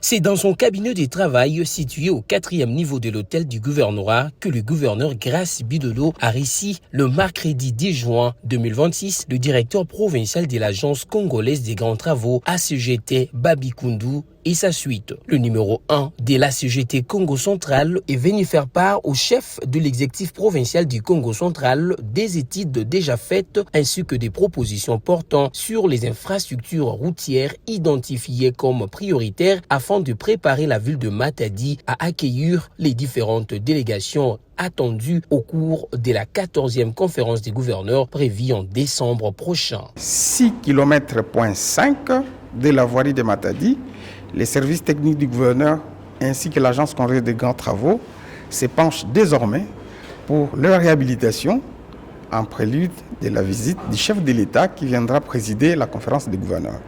C'est dans son cabinet de travail situé au 4e niveau de l'hôtel du gouvernorat que le gouverneur Grace Bidolo a reçu le mercredi 10 juin 2026 le directeur provincial de l'agence congolaise des grands travaux ACGT Babi Koundou et sa suite. Le numéro 1 de la CGT Congo Central est venu faire part au chef de l'exécutif provincial du Congo Central des études déjà faites ainsi que des propositions portant sur les infrastructures routières identifiées comme prioritaires afin de préparer la ville de Matadi à accueillir les différentes délégations attendues au cours de la 14e conférence des gouverneurs prévue en décembre prochain. 6,5 km de la voirie de Matadi. Les services techniques du gouverneur ainsi que l'agence congolaise des grands travaux se penchent désormais pour leur réhabilitation en prélude de la visite du chef de l'État qui viendra présider la conférence des gouverneurs.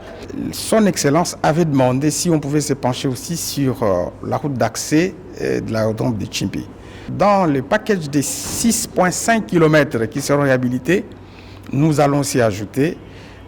Son Excellence avait demandé si on pouvait se pencher aussi sur la route d'accès de l'aérodrome de Tchimpi. Dans le package des 6,5 km qui seront réhabilités, nous allons aussi ajouter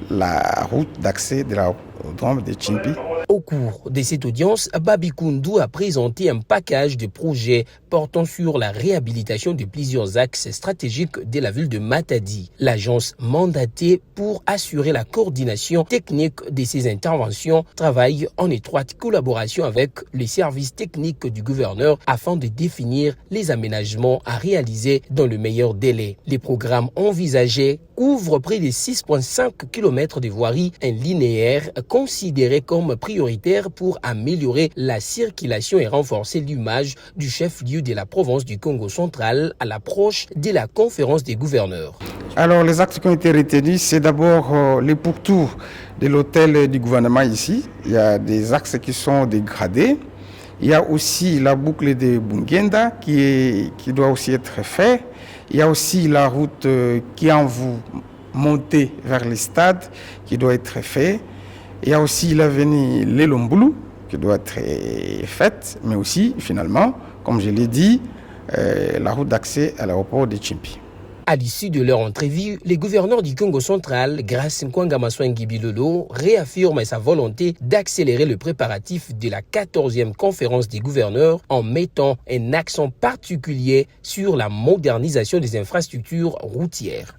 la route d'accès de l'aérodrome de Tchimpi. Au cours de cette audience, Babi Koundou a présenté un package de projets portant sur la réhabilitation de plusieurs axes stratégiques de la ville de Matadi. L'agence mandatée pour assurer la coordination technique de ces interventions travaille en étroite collaboration avec les services techniques du gouverneur afin de définir les aménagements à réaliser dans le meilleur délai. Les programmes envisagés couvrent près de 6,5 km de voiries linéaires considérées comme prioritaires pour améliorer la circulation et renforcer l'image du chef-lieu de la province du Congo central à l'approche de la conférence des gouverneurs. Alors les axes qui ont été retenus, c'est d'abord les pourtours de l'hôtel du gouvernement ici. Il y a des axes qui sont dégradés. Il y a aussi la boucle de Bungenda qui doit aussi être faite. Il y a aussi la route qui en vous montée vers les stades qui doit être faite. Il y a aussi l'avenue Lelombulu qui doit être faite, mais aussi finalement, comme je l'ai dit, la route d'accès à l'aéroport de Tchimpi. À l'issue de leur entrevue, le gouverneur du Congo central, Grace Nkwanga-Maswangi Bilolo, réaffirme sa volonté d'accélérer le préparatif de la 14e conférence des gouverneurs en mettant un accent particulier sur la modernisation des infrastructures routières.